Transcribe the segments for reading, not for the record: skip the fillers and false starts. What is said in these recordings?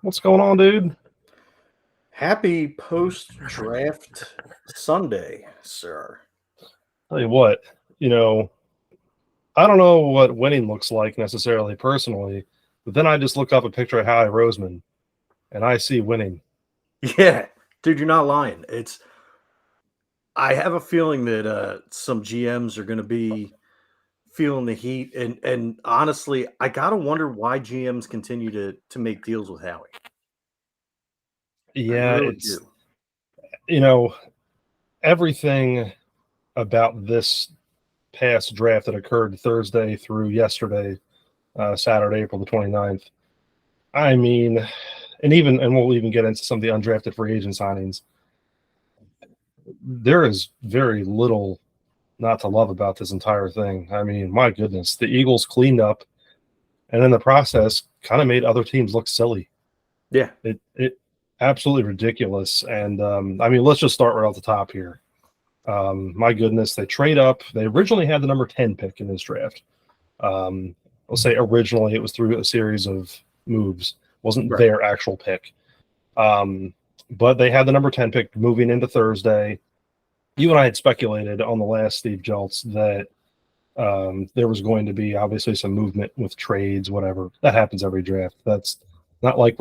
What's going on, dude? Happy post-draft Sunday, sir. Tell you what, you know, I don't know what winning looks like necessarily personally, but then I just look up a picture of Howie Roseman and I see winning. Yeah, dude, you're not lying. I have a feeling that some GMs are going to be feeling the heat, and honestly, I gotta wonder why GMs continue to make deals with Howie. I Yeah, really it's, do. you know, everything about this past draft that occurred Thursday through yesterday, Saturday, April the 29th. I mean, and we'll even get into some of the undrafted free agent signings. There is very little not to love about this entire thing. I mean, my goodness, the Eagles cleaned up and in the process kind of made other teams look silly. Yeah, It absolutely ridiculous. And I mean, let's just start right off the top here. My goodness, they trade up. They originally had the number 10 pick in this draft. I'll say originally it was through a series of moves, wasn't right. their actual pick. But they had the number 10 pick moving into Thursday. You and I had speculated on the last Steve Jeltz that there was going to be obviously some movement with trades, whatever. That happens every draft. That's not like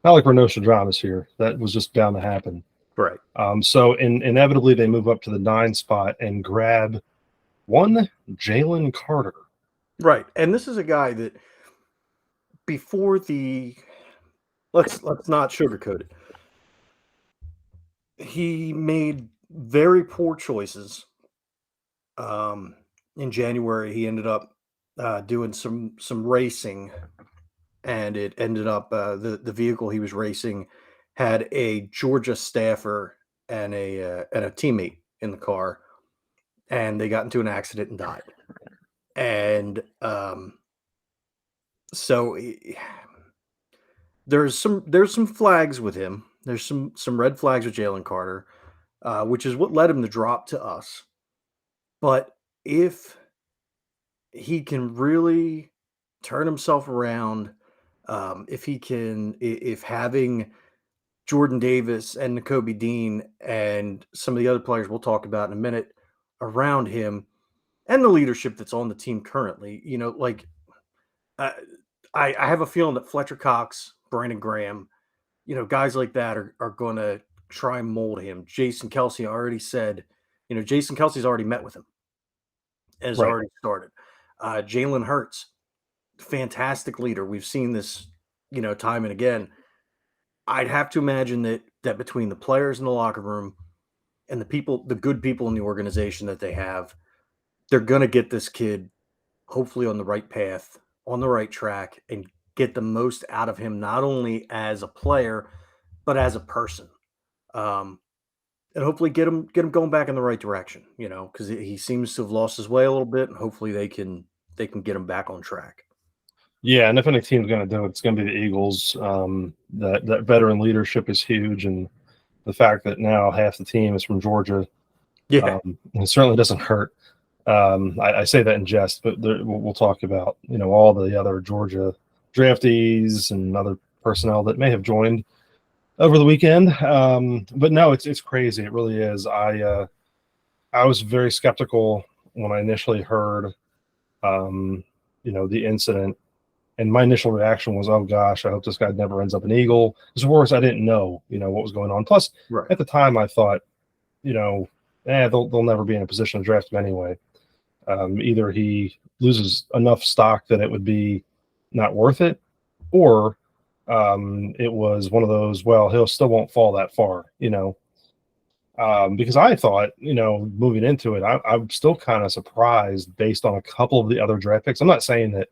not like we're Nostradamus here. That was just bound to happen. Right. So inevitably they move up to the 9 spot and grab one Jalen Carter. Right. And this is a guy that before the let's not sugarcoat it. He made very poor choices. In January, he ended up doing some racing, and it ended up the vehicle he was racing had a Georgia staffer and a teammate in the car, and they got into an accident and died. And so there's some flags with him. There's some red flags with Jalen Carter, which is what led him to drop to us. But if he can really turn himself around, if having Jordan Davis and Nakobe Dean and some of the other players we'll talk about in a minute around him, and the leadership that's on the team currently, uh, I have a feeling that Fletcher Cox, Brandon Graham, guys like that are going to try and mold him. Jason Kelsey already said, Jason Kelsey's already met with him and has Right. already started. Jalen Hurts, fantastic leader. We've seen this, time and again. I'd have to imagine that between the players in the locker room and the good people in the organization that they have, they're going to get this kid hopefully on the right path, on the right track, and get the most out of him, not only as a player, but as a person. Um, and hopefully get him going back in the right direction, because he seems to have lost his way a little bit, and hopefully they can get him back on track. Yeah, and if any team's going to do it, it's going to be the Eagles. That veteran leadership is huge, and the fact that now half the team is from Georgia, Yeah, it certainly doesn't hurt. I say that in jest, but we'll talk about all the other Georgia draftees and other personnel that may have joined over the weekend. But no, it's crazy. It really is. I was very skeptical when I initially heard the incident. And my initial reaction was, oh gosh, I hope this guy never ends up an Eagle. Because of course I didn't know, what was going on. Plus, right. at the time I thought, they'll never be in a position to draft him anyway. Either he loses enough stock that it would be not worth it, or it was one of those, well, he'll still won't fall that far, because I thought, moving into it, I'm still kind of surprised based on a couple of the other draft picks. I'm not saying that,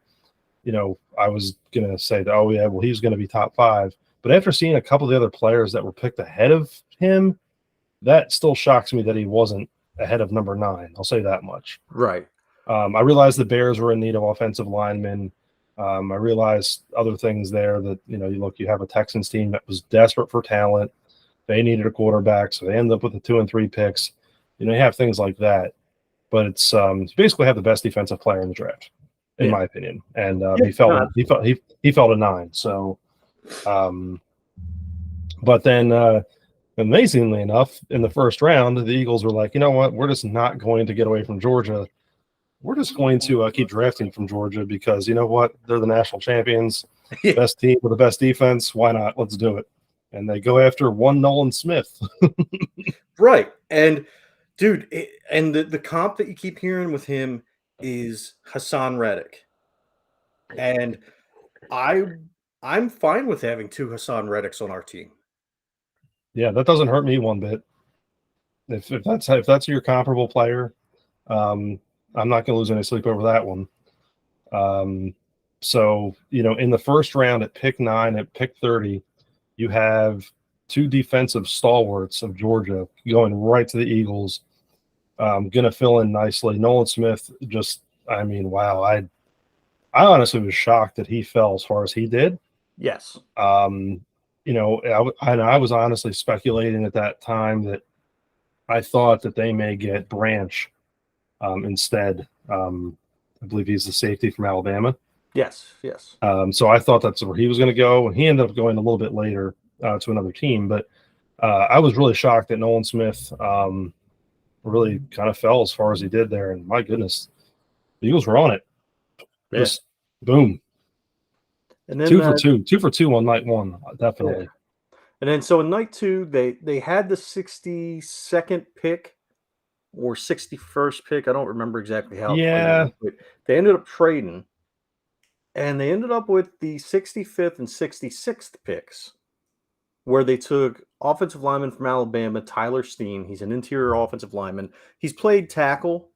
I was going to say that, oh, yeah, well, he's going to be top 5. But after seeing a couple of the other players that were picked ahead of him, that still shocks me that he wasn't ahead of number 9. I'll say that much. Right. I realized the Bears were in need of offensive linemen. I realized other things there that, you have a Texans team that was desperate for talent. They needed a quarterback, so they ended up with the 2 and 3 picks. You have things like that. But it's you basically have the best defensive player in the draft, in Yeah. my opinion. And Yeah, he fell no, he fell a 9. So But then, amazingly enough, in the first round, the Eagles were like, you know what? We're just not going to get away from Georgia. We're just going to keep drafting from Georgia because you know what? They're the national champions, best team with the best defense. Why not? Let's do it. And they go after one Nolan Smith. Right. And dude, and the comp that you keep hearing with him is Hassan Reddick. And I'm fine with having 2 Hassan Reddicks on our team. Yeah, that doesn't hurt me one bit. If that's your comparable player, I'm not going to lose any sleep over that one. So, in the first round at pick 9, at pick 30, you have 2 defensive stalwarts of Georgia going right to the Eagles. Going to fill in nicely. Nolan Smith, wow. I honestly was shocked that he fell as far as he did. Yes. I was honestly speculating at that time that I thought that they may get Branch instead. I believe he's the safety from Alabama. Yes. So I thought that's where he was going to go, and he ended up going a little bit later to another team. But I was really shocked that Nolan Smith really kind of fell as far as he did there. And my goodness, the Eagles were on it. Yeah. Just boom. And then 2 for 2 on night 1, definitely. Yeah. And then so in night 2, they had the 62nd pick or 61st pick. I don't remember exactly how. Yeah. But they ended up trading, and they ended up with the 65th and 66th picks, where they took offensive lineman from Alabama, Tyler Steen. He's an interior offensive lineman. He's played tackle,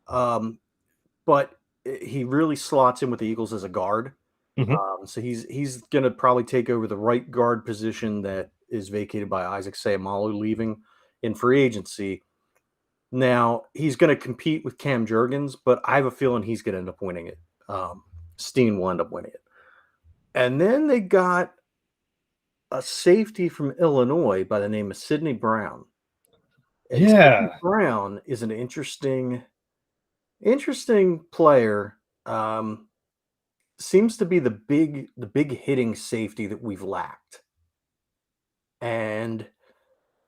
but he really slots in with the Eagles as a guard. Mm-hmm. So he's going to probably take over the right guard position that is vacated by Isaac Seumalo leaving in free agency. Now, he's going to compete with Cam Jurgens, but I have a feeling he's going to end up winning it. Steen will end up winning it. And then they got a safety from Illinois by the name of Sidney Brown. And Sidney Brown is an interesting player. Seems to be the big hitting safety that we've lacked. And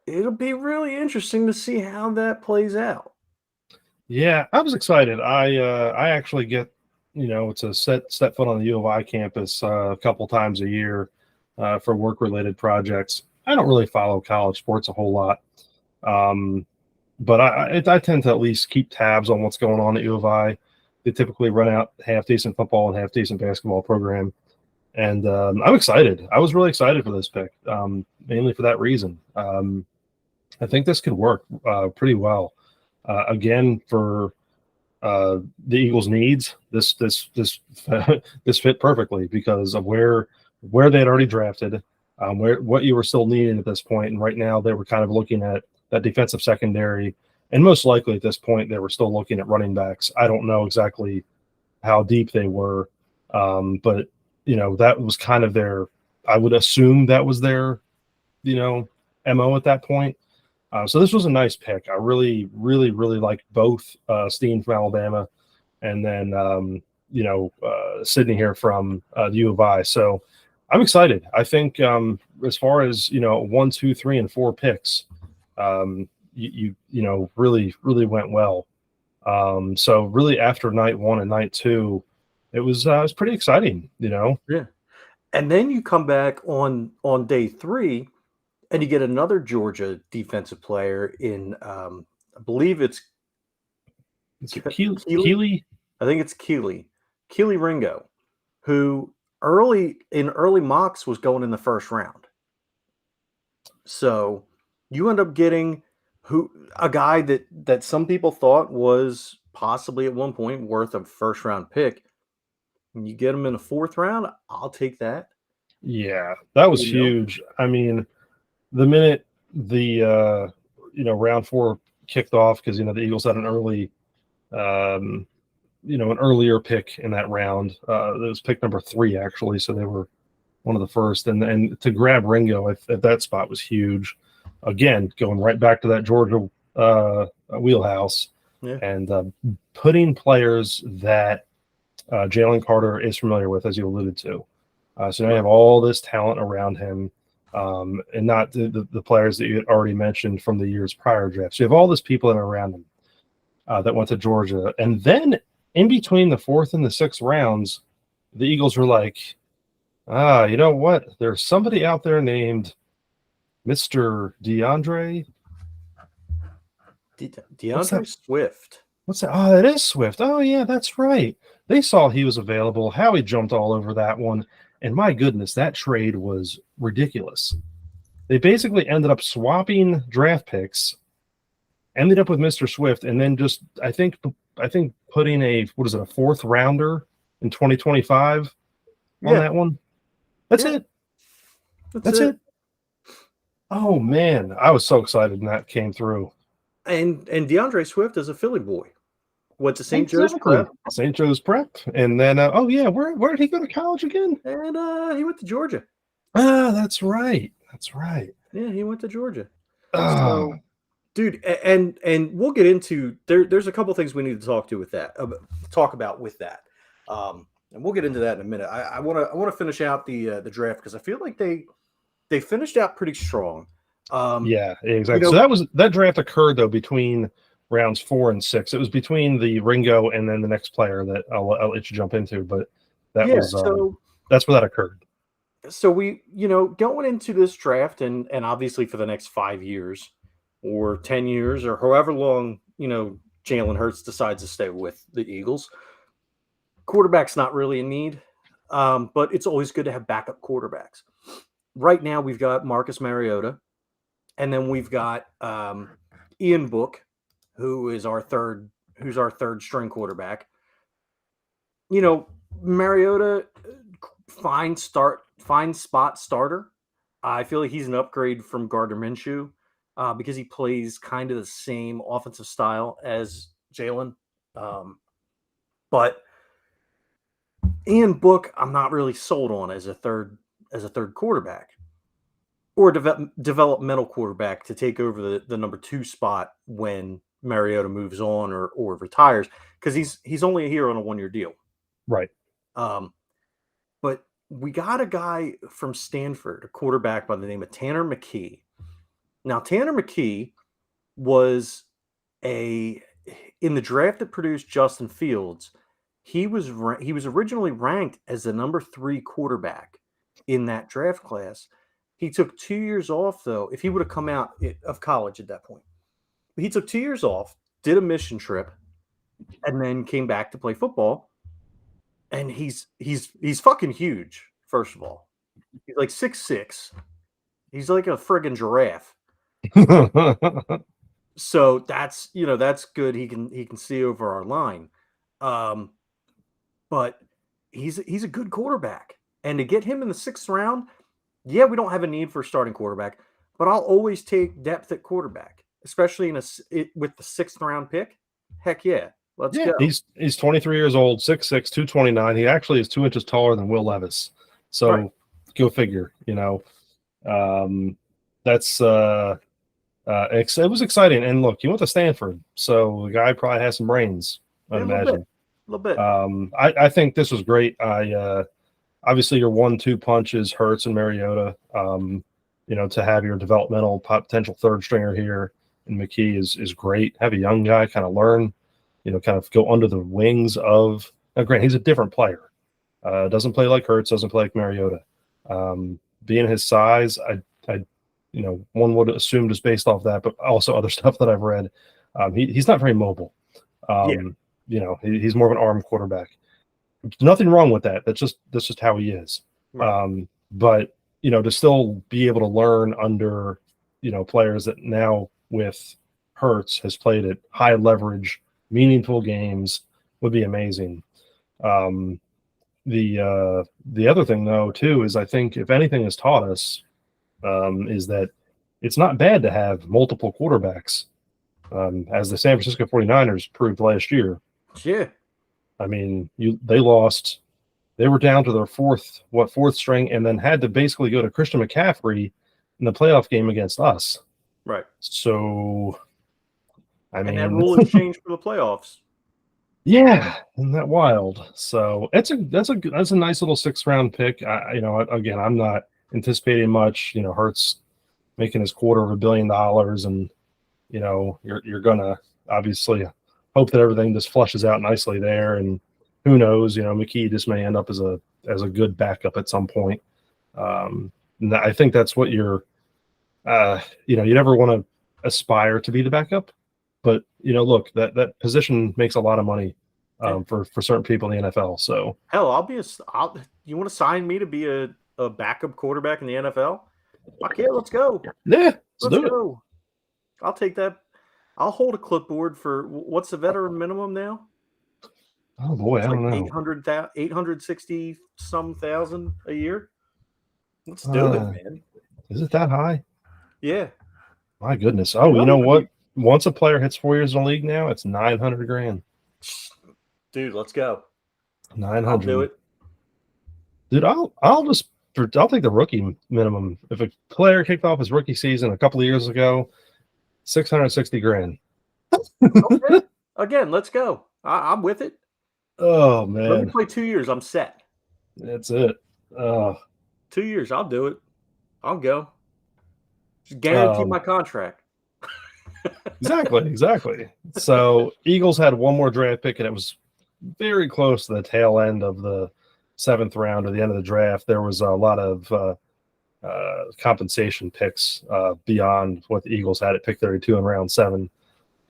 it'll be really interesting to see how that plays out. Yeah, I was excited. I actually get, it's a set foot on the U of I campus a couple times a year for work-related projects. I don't really follow college sports a whole lot, but I tend to at least keep tabs on what's going on at U of I. They typically run out half-decent football and half-decent basketball program. And I'm excited. I was really excited for this pick, mainly for that reason. I think this could work pretty well. Again, for the Eagles' needs, this this fit perfectly because of where they had already drafted, what you were still needing at this point. And right now they were kind of looking at that defensive secondary. And most likely at this point, they were still looking at running backs. I don't know exactly how deep they were, but, that was kind of I would assume that was their, MO at that point. So this was a nice pick. I really, really, really liked both Steen from Alabama and then, Sydney here from the U of I. So I'm excited. I think as far as, 1, 2, 3, and 4 picks, you really, really went well. So really after night 1 and night 2, it was pretty exciting, Yeah. And then you come back on day 3 and you get another Georgia defensive player in, I believe it's Keely. I think it's Keely Ringo, who early mocks was going in the first round. So you end up getting a guy that some people thought was possibly at one point worth a first round pick. When you get him in the 4th round, I'll take that. Yeah, that was huge. I mean, the minute the round 4 kicked off, because the Eagles had an early an earlier pick in that round. It was pick number 3 actually, so they were one of the first, and to grab Ringo at that spot was huge. Again, going right back to that Georgia wheelhouse, and putting players that Jalen Carter is familiar with, as you alluded to. So now you have all this talent around him, and not the players that you had already mentioned from the years prior drafts. So you have all this people in around him that went to Georgia. And then in between the fourth and the sixth rounds, the Eagles were like, you know what? There's somebody out there named Mr. DeAndre Swift. What's that? Oh, it is Swift. Oh, yeah, that's right. They saw he was available. Howie jumped all over that one. And my goodness, that trade was ridiculous. They basically ended up swapping draft picks, ended up with Mr. Swift, and then just I think putting a fourth rounder in 2025 on that one. That's it. That's it. Oh man, I was so excited when that came through. And DeAndre Swift is a Philly boy. Went to St. Joe's Prep. St. Joe's Prep. And then where did he go to college again? And he went to Georgia. That's right. That's right. Yeah, he went to Georgia. So, dude, and we'll get into there's a couple things we need to talk about with that. And we'll get into that in a minute. I want to finish out the draft because I feel like they finished out pretty strong. Yeah, exactly. So that draft occurred though between rounds 4 and 6. It was between the Ringo and then the next player that I'll let you jump into, but that's where that occurred. So we, going into this draft and obviously for the next 5 years or 10 years or however long, Jalen Hurts decides to stay with the Eagles, quarterback's not really in need, but it's always good to have backup quarterbacks. Right now we've got Marcus Mariota, and then we've got Ian Book, who's our third string quarterback. Mariota, fine spot starter. I feel like he's an upgrade from Gardner Minshew because he plays kind of the same offensive style as Jalen. But Ian Book, I'm not really sold on as a third quarterback or developmental quarterback to take over the number 2 spot when Mariota moves on or retires, because he's only here on a 1-year deal. Right. But we got a guy from Stanford, a quarterback by the name of Tanner McKee. Now, Tanner McKee was in the draft that produced Justin Fields. He was originally ranked as the number 3 quarterback in that draft class. He took 2 years off, though, if he would have come out of college at that point. He took 2 years off, did a mission trip, and then came back to play football. And he's fucking huge, first of all. He's like 6'6". He's like a friggin' giraffe. So that's good. He can see over our line. But he's a good quarterback. And to get him in the 6th round, yeah, we don't have a need for a starting quarterback, but I'll always take depth at quarterback, especially with the 6th round pick. Heck yeah. Let's go. He's 23 years old, 6'6", 229. He actually is 2 inches taller than Will Levis. So Go figure, that's it was exciting. And look, he went to Stanford, so the guy probably has some brains, I imagine. A little bit. I think this was great. Obviously your 1-2 punch is Hurts and Mariota. To have your developmental potential third stringer here in McKee is great. Have a young guy kind of learn, kind of go under the wings of. Now, granted, he's a different player. Doesn't play like Hurts, doesn't play like Mariota. Being his size, one would assume just based off that, but also other stuff that I've read, he's not very mobile. He's more of an arm quarterback. Nothing wrong with that. That's just how he is. Right. But to still be able to learn under players that now with Hurts has played at high leverage, meaningful games would be amazing. The other thing though too is I think if anything has taught us is that it's not bad to have multiple quarterbacks, as the San Francisco 49ers proved last year. Yeah. I mean, they were down to their fourth string and then had to basically go to Christian McCaffrey in the playoff game against us. Right. So, and that rule has changed for the playoffs. Yeah, isn't that wild? So that's a nice little 6th round pick. Again, I'm not anticipating much. Hurts making his $250 million, and you're gonna obviously hope that everything just flushes out nicely there. And who knows? McKee just may end up as a good backup at some point. And I think that's what you never want to aspire to be the backup, but look, that position makes a lot of money Yeah. for certain people in the NFL. So Hell, you want to sign me to be a backup quarterback in the NFL? Fuck yeah, let's go. yeah, let's Let's do it. go. I'll take that. I'll hold a clipboard for what's the veteran minimum now? Oh boy, I It's like don't know. 860 some thousand a year. Let's do it, Uh, man. is it that high? Yeah. My goodness. Oh, you No, know I mean, what? Once a player hits 4 years in the league now, it's 900 grand. dude, let's go. I'll do 900. it. Dude, I'll take the rookie minimum. If a player kicked off his rookie season a couple of years ago, 660 grand. Okay. Again, let's go. I'm with it. Oh Let me man, play 2 years. I'm set. that's it. Oh, 2 years. I'll do it. I'll go. Just guarantee um, my contract. exactly. So Eagles had one more draft pick, and it was very close to the tail end of the 7th round or the end of the draft. There was a lot of compensation picks beyond what the Eagles had at pick 32 in round 7.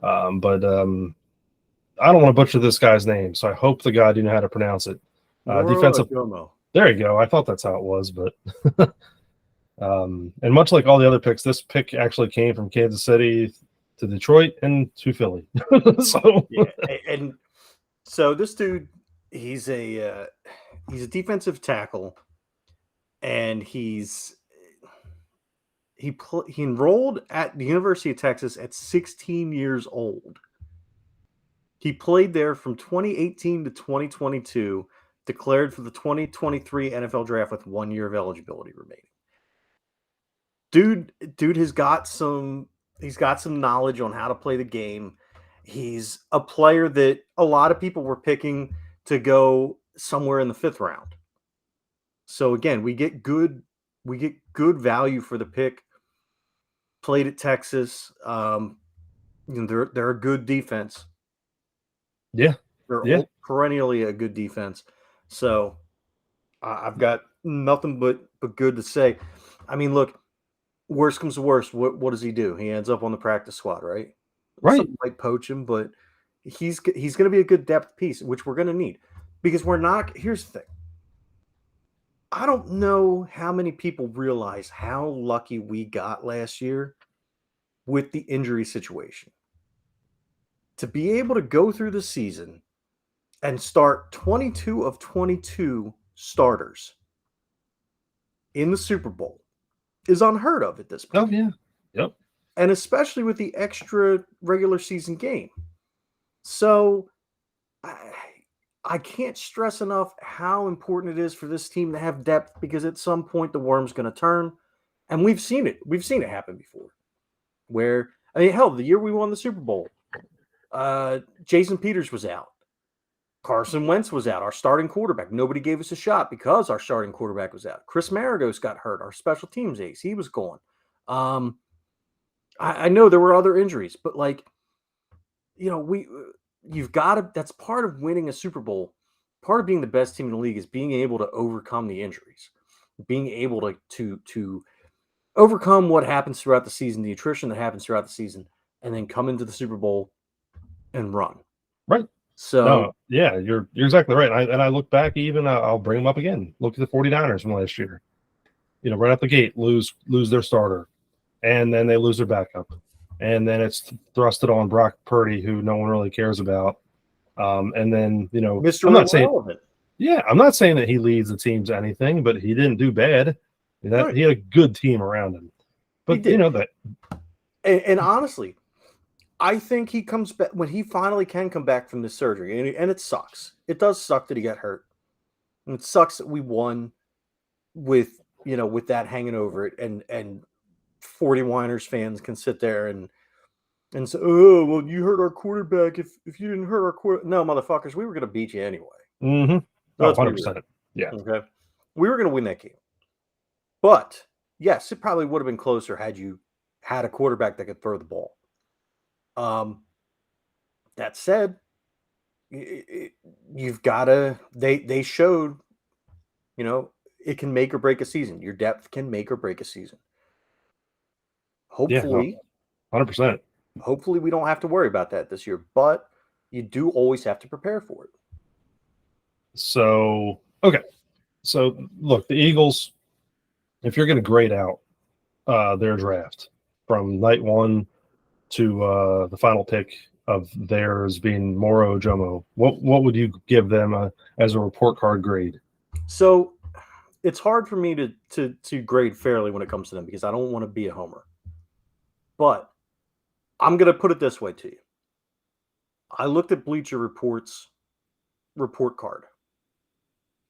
But I don't want to butcher this guy's name, so I hope the guy do know how to pronounce it. Moro Defensive. Adomo. There you go. I thought that's how it was, but and much like all the other picks, this pick actually came from Kansas City to Detroit and to Philly. So Yeah, and so this dude, he's a defensive tackle, and he enrolled at the University of Texas at 16 years old. He played there from 2018 to 2022, declared for the 2023 NFL draft with 1 year of eligibility remaining. Dude has got some knowledge on how to play the game. He's a player that a lot of people were picking to go somewhere in the 5th round. So again, we get good value for the pick. Played at Texas. They're a good defense. yeah, They're perennially a good defense. So I've got nothing but good to say. I mean, look, worst comes to worst, what does he do? He ends up on the practice squad, right? right. Something might poach him, but he's going to be a good depth piece, which we're going to need because we're not. Here's the thing. I don't know how many people realize how lucky we got last year with the injury situation. To be able to go through the season and start 22 of 22 starters in the Super Bowl is unheard of at this point. Oh yeah. Yep. And especially with the extra regular season game. So I can't stress enough how important it is for this team to have depth because at some point the worm's going to turn. And we've seen it. We've seen it happen before. Where, I mean, hell, the year we won the Super Bowl, Jason Peters was out. Carson Wentz was out, our starting quarterback. Nobody gave us a shot because our starting quarterback was out. Chris Maragos got hurt, our special teams ace. He was gone. I know there were other injuries, but you've got to. That's part of winning a Super Bowl. Part of being the best team in the league is being able to overcome the injuries, being able to overcome what happens throughout the season, the attrition that happens throughout the season, and then come into the Super Bowl and run. Right. So no, yeah, you're exactly right. I look back, even I'll bring them up again. Look at the 49ers from last year. Right out the gate, lose their starter, and then they lose their backup, and then it's thrusted on Brock Purdy, who no one really cares about. And then Mr. I'm not saying, Irrelevant. I'm not saying that he leads the team to anything, but he didn't do bad. Right. He had a good team around him. But He did. That. And honestly, I think he comes back when he finally can come back from this surgery, and it sucks. It does suck that he got hurt, and it sucks that we won with that hanging over it, and 40 Winers fans can sit there and And so, oh, well, you hurt our quarterback. If you didn't hurt our quarterback. No, motherfuckers, we were going to beat you anyway. Mm-hmm. So Oh, 100%. Yeah. Okay. We were going to win that game. But, yes, it probably would have been closer had you had a quarterback that could throw the ball. That said, you've got to – they showed, it can make or break a season. Your depth can make or break a season. Hopefully, 100%. Hopefully we don't have to worry about that this year, but you do always have to prepare for it. So, okay. So, look, the Eagles, if you're going to grade out their draft from night one to the final pick of theirs being Moro Jomo, what would you give them as a report card grade? So, it's hard for me to grade fairly when it comes to them because I don't want to be a homer. But I'm going to put it this way to you. I looked at Bleacher Report's report card.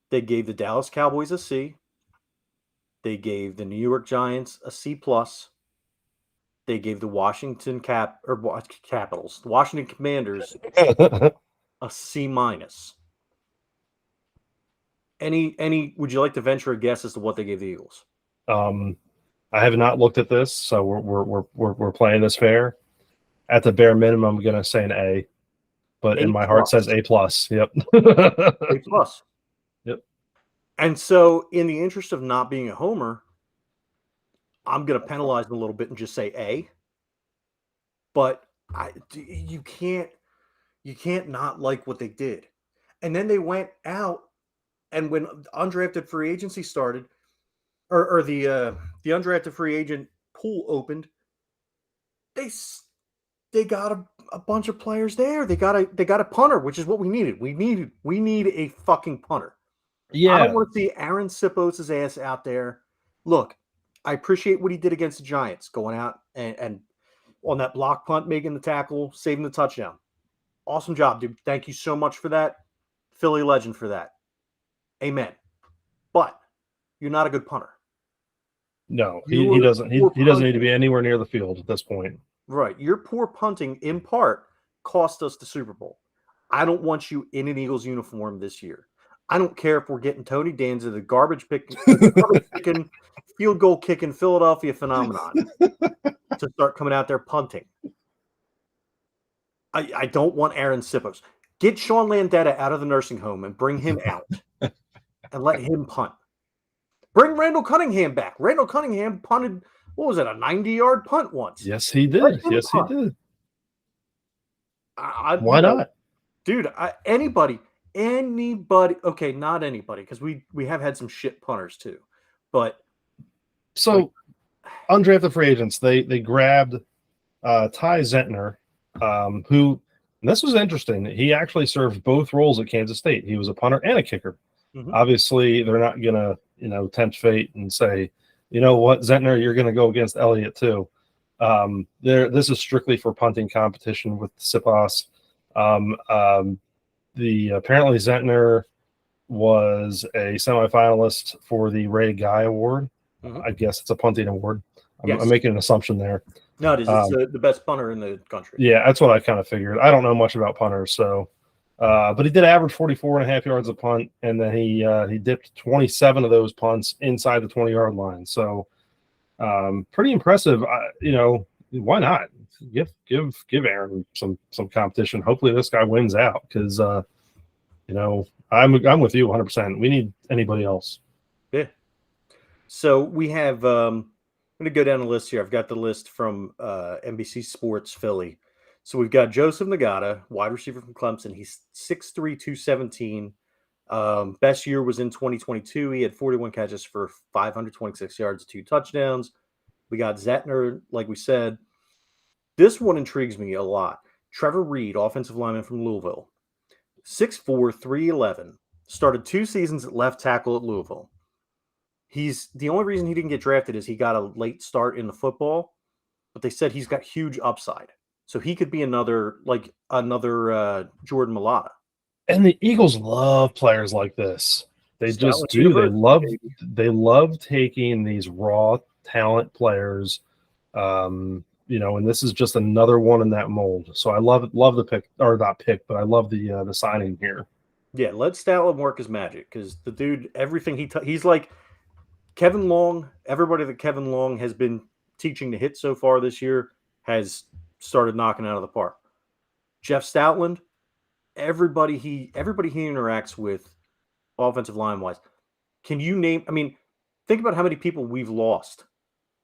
They gave the Dallas Cowboys a C. They gave the New York Giants a C+. They gave the Washington Capitals, the Washington Commanders, a C-. Any would you like to venture a guess as to what they gave the Eagles? I have not looked at this, so we're playing this fair. At the bare minimum, I'm going to say an A, but in my heart says A+. Yep. A+. Yep. And so, in the interest of not being a homer, I'm going to penalize them a little bit and just say A. But you can't not like what they did. And then they went out, and when undrafted free agency started, or the undrafted free agent pool opened, they got a bunch of players there. They got a punter, which is what we needed. We need a fucking punter. Yeah. I don't want to see Aaron Sipos' ass out there. Look, I appreciate what he did against the Giants, going out and on that block punt, making the tackle, saving the touchdown. Awesome job, dude. Thank you so much for that. Philly legend for that. Amen. But you're not a good punter. No, he doesn't. He doesn't need to be anywhere near the field at this point. Right. Your poor punting, in part, cost us the Super Bowl. I don't want you in an Eagles uniform this year. I don't care if we're getting Tony Danza, the garbage picking, field goal kicking Philadelphia phenomenon, to start coming out there punting. I don't want Aaron Sipos. Get Sean Landetta out of the nursing home and bring him out and let him punt. Bring Randall Cunningham back. Randall Cunningham punted, what was it, a 90-yard punt once? Yes, he did. Yes, he did. Why not? Dude, anybody. Okay, not anybody, because we have had some shit punters too. But so undrafted free agents, they grabbed Ty Zentner, who, and this was interesting. He actually served both roles at Kansas State. He was a punter and a kicker. Mm-hmm. Obviously, they're not gonna, tempt fate and say, you know what, Zentner, you're gonna go against Elliott too. This is strictly for punting competition with Sipas. Apparently Zentner was a semifinalist for the Ray Guy Award. Mm-hmm. I guess it's a punting award. I'm making an assumption there. No, it is. It's the best punter in the country. Yeah, that's what I kind of figured. I don't know much about punters, so but he did average 44.5 yards a punt, and then he dipped 27 of those punts inside the 20-yard line. So pretty impressive. Why not give Aaron some competition? Hopefully this guy wins out because I'm with you 100%. We need anybody else. Yeah. So we have I'm going to go down the list here. I've got the list from NBC Sports Philly. So we've got Joseph Nagata, wide receiver from Clemson. He's 6'3", 217. Best year was in 2022. He had 41 catches for 526 yards, 2 touchdowns. We got Zentner, like we said. This one intrigues me a lot. Trevor Reed, offensive lineman from Louisville. 6'4", 311. Started 2 seasons at left tackle at Louisville. He's the only reason he didn't get drafted is he got a late start in the football, but they said he's got huge upside. So he could be another Jordan Mailata. And the Eagles love players like this. They just do. They love taking these raw talent players. and this is just another one in that mold. So I love the pick, or not pick, but I love the signing here. Yeah, let Stoutland work his magic because the dude, everything he's like Kevin Long. Everybody that Kevin Long has been teaching to hit so far this year has started knocking out of the park. Jeff Stoutland, everybody he interacts with, offensive line wise. Can you name? I mean, think about how many people we've lost,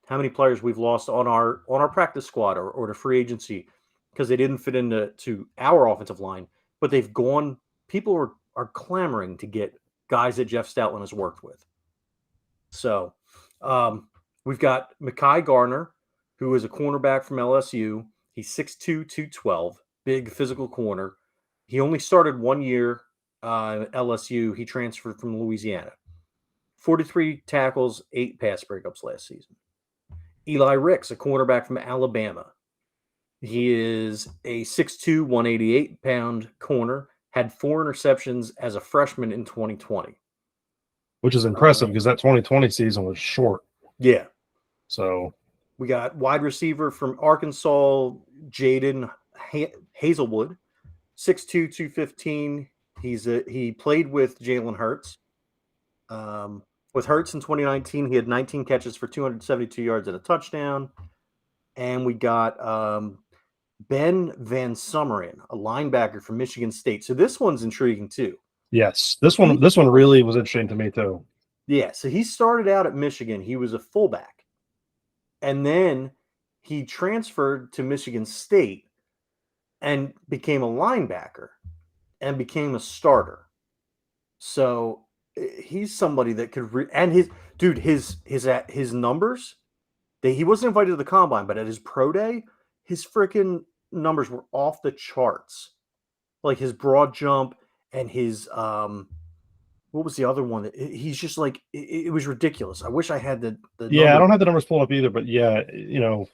how many players we've lost on our practice squad or the free agency because they didn't fit into our offensive line, but they've gone. People are clamoring to get guys that Jeff Stoutland has worked with. So we've got Mekhi Garner, who is a cornerback from LSU. He's 6'2", 212, big physical corner. He only started 1 year at LSU. He transferred from Louisiana. 43 tackles, 8 pass breakups last season. Eli Ricks, a cornerback from Alabama. He is a 6'2", 188-pound corner, had 4 interceptions as a freshman in 2020. Which is impressive because that 2020 season was short. Yeah. So we got wide receiver from Arkansas, Jaden Hazelwood, 6'2", 215. He played with Jalen Hurts. With Hurts in 2019, he had 19 catches for 272 yards and a touchdown. And we got Ben Van Sumeren, a linebacker from Michigan State. So this one's intriguing too. Yes, this one really was interesting to me too. Yeah, so he started out at Michigan. He was a fullback. And then he transferred to Michigan State and became a linebacker and became a starter. So he's somebody that could and his numbers, he wasn't invited to the combine, but at his pro day, his freaking numbers were off the charts. Like his broad jump and his what was the other one? He's just like it was ridiculous. I wish I had the yeah, I don't have the numbers pulled up either, but yeah,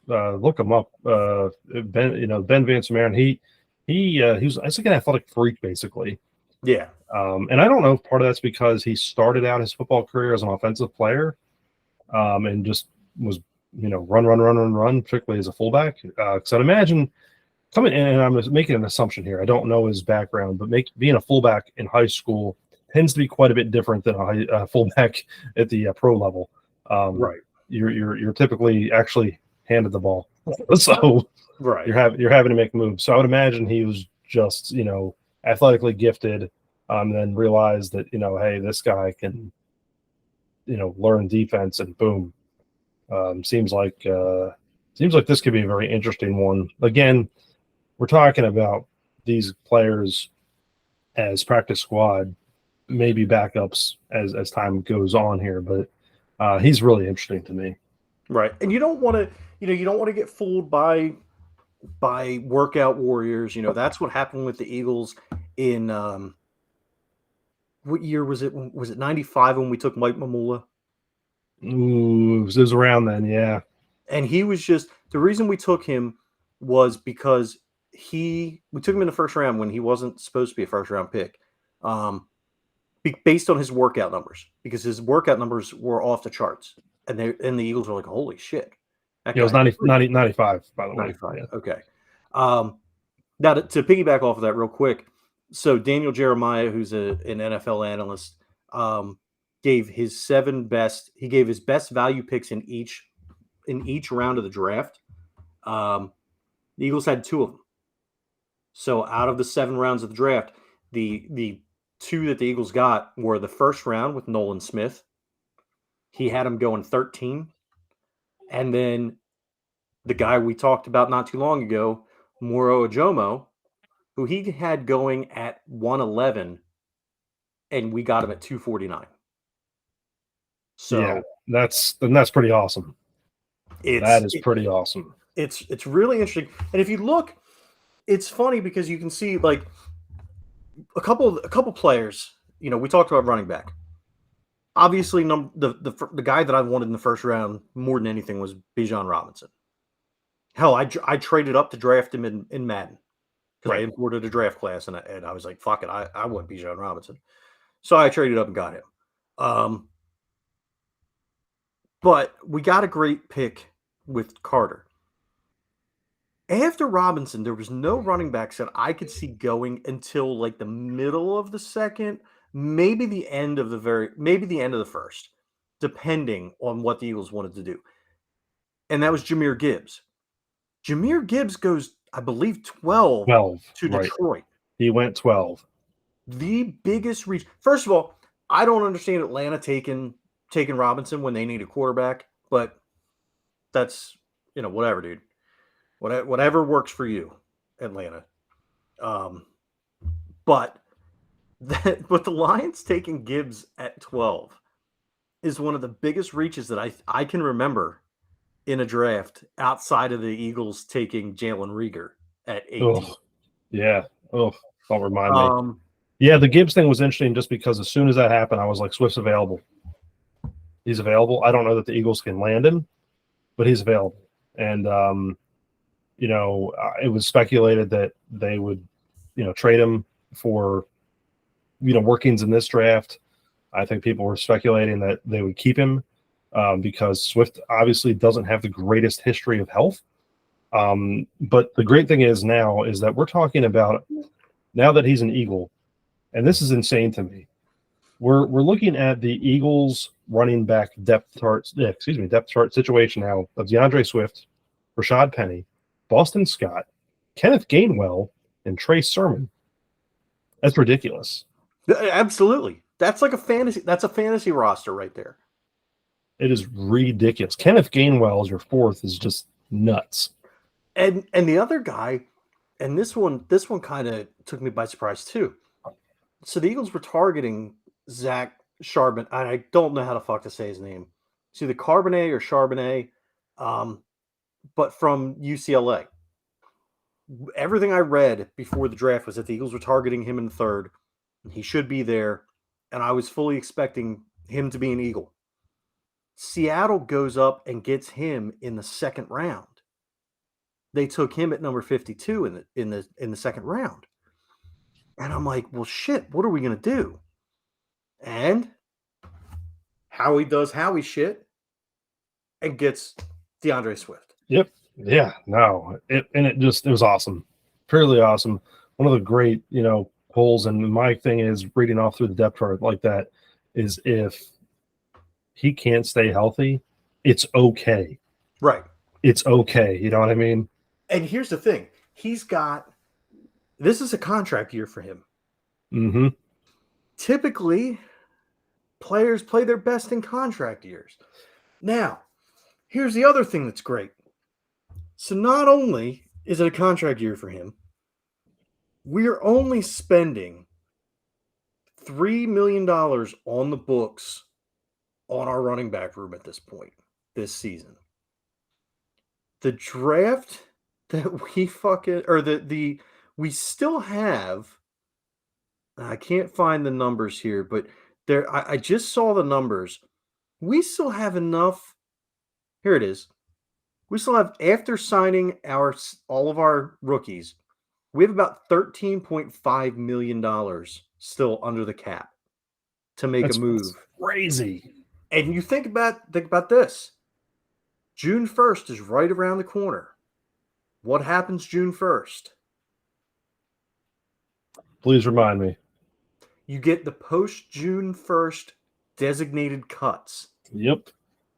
look him up. Ben Van Sumeren, he was like an athletic freak basically. Yeah. And I don't know if part of that's because he started out his football career as an offensive player, and just was run, particularly as a fullback. Because I'd imagine coming in, and I'm making an assumption here. I don't know his background, but being a fullback in high school tends to be quite a bit different than a fullback at the pro level. Right. You're typically actually handed the ball, so right. You're having to make moves. So I would imagine he was just athletically gifted, then realized that hey, this guy can learn defense, and boom. Seems like this could be a very interesting one. Again, we're talking about these players as practice squad, maybe backups as time goes on here, but he's really interesting to me. Right. And you don't want to get fooled by workout warriors. That's what happened with the Eagles in what year was it? Was it 95 when we took Mike Mamula? Ooh, it was around then, yeah. And he was just the reason we took him was because we took him in the first round when he wasn't supposed to be a first round pick, based on his workout numbers, because his workout numbers were off the charts, and the Eagles were like, holy shit. Yeah, it was 95, by the way. 95. Yeah. Okay. Now to piggyback off of that real quick. So Daniel Jeremiah, who's an NFL analyst, gave his best value picks in each round of the draft. The Eagles had 2 of them. So out of the 7 rounds of the draft, the 2 that the Eagles got were the first round with Nolan Smith. He had him going 13. And then the guy we talked about not too long ago, Moro Ojomo, who he had going at 111, and we got him at 249. So yeah, that's pretty awesome. That is pretty awesome. It's really interesting. And if you look, it's funny because you can see like a couple players. We talked about running back. Obviously, the guy that I wanted in the first round more than anything was Bijan Robinson. Hell, I traded up to draft him in Madden because I imported a draft class, and I was like, fuck it, I want Bijan Robinson. So I traded up and got him. But we got a great pick with Carter. After Robinson, there was no running backs that I could see going until like the middle of the second, maybe the end of the first, depending on what the Eagles wanted to do. And that was Jahmyr Gibbs. Jahmyr Gibbs goes, I believe, 12 12, to right. Detroit. He went 12. The biggest reach. First of all, I don't understand Atlanta taking Robinson when they need a quarterback, but that's, whatever, dude. Whatever works for you, Atlanta. But the Lions taking Gibbs at 12 is one of the biggest reaches that I can remember in a draft outside of the Eagles taking Jalen Reagor at 18. Oh, yeah. Oh, don't remind me. Um, Yeah, the Gibbs thing was interesting just because as soon as that happened, I was like, Swift's available. He's available. I don't know that the Eagles can land him, but he's available. And, it was speculated that they would, trade him for, workings in this draft. I think people were speculating that they would keep him because Swift obviously doesn't have the greatest history of health. But the great thing is now is that we're talking about now that he's an Eagle, and this is insane to me. We're looking at the Eagles running back depth chart situation now of DeAndre Swift, Rashad Penny, Boston Scott, Kenneth Gainwell, and Trey Sermon. That's ridiculous. Absolutely. That's like a fantasy roster right there. It is ridiculous. Kenneth Gainwell as your fourth is just nuts. And the other guy, and this one kind of took me by surprise too. So the Eagles were targeting Zach Charbonnet, and I don't know how the fuck to say his name. It's either Carbonet or Charbonnet, but from UCLA. Everything I read before the draft was that the Eagles were targeting him in the third. He should be there, and I was fully expecting him to be an Eagle. Seattle goes up and gets him in the second round. They took him at number 52 in the second round. And I'm like, well, shit, what are we going to do? And Howie does Howie shit and gets DeAndre Swift. Yep. Yeah. No. It was awesome. Fairly awesome. One of the great, polls. And my thing is reading off through the depth chart like that is if he can't stay healthy, it's okay. Right. It's okay. You know what I mean? And here's the thing. This is a contract year for him. Mm-hmm. Typically, players play their best in contract years. Now, here's the other thing that's great. So not only is it a contract year for him, we're only spending $3 million on the books on our running back room at this point, this season. The draft that we still have, I can't find the numbers here, but I just saw the numbers. We still have enough. Here it is. We still have, after signing all of our rookies, we have about $13.5 million still under the cap to make a move. Crazy. And you think about this. June 1st is right around the corner. What happens June 1st? Please remind me. You get the post-June 1st designated cuts. Yep.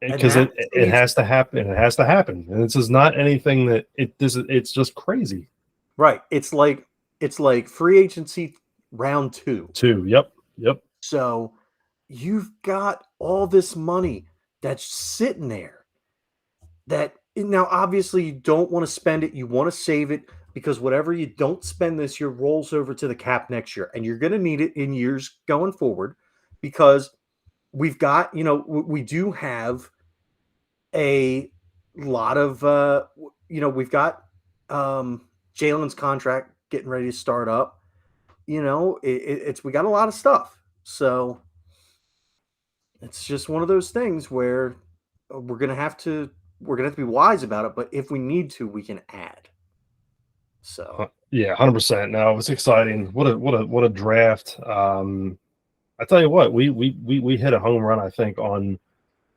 Because it has to happen. It has to happen. And this is not anything that it's just crazy. Right. It's like free agency round 2. Yep. So you've got all this money that's sitting there that now obviously you don't want to spend it. You want to save it because whatever you don't spend this year rolls over to the cap next year, and you're going to need it in years going forward because we've got, we do have a lot of, we've got Jalen's contract getting ready to start up. We got a lot of stuff. So it's just one of those things where we're going to have to be wise about it. But if we need to, we can add. So yeah, 100%. No, it's exciting. What a draft. I tell you what, we hit a home run, I think, on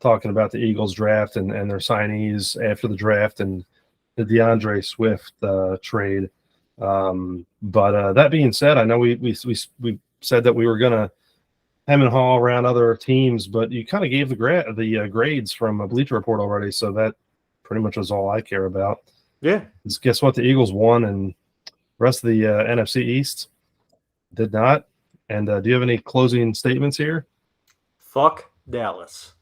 talking about the Eagles draft and their signees after the draft. And the DeAndre Swift trade. But that being said, I know we said that we were gonna hem and haw around other teams, but you kind of gave the grades from Bleacher Report already, so that pretty much is all I care about. Yeah. Guess what? The Eagles won, and the rest of the NFC East did not. And do you have any closing statements here? Fuck Dallas.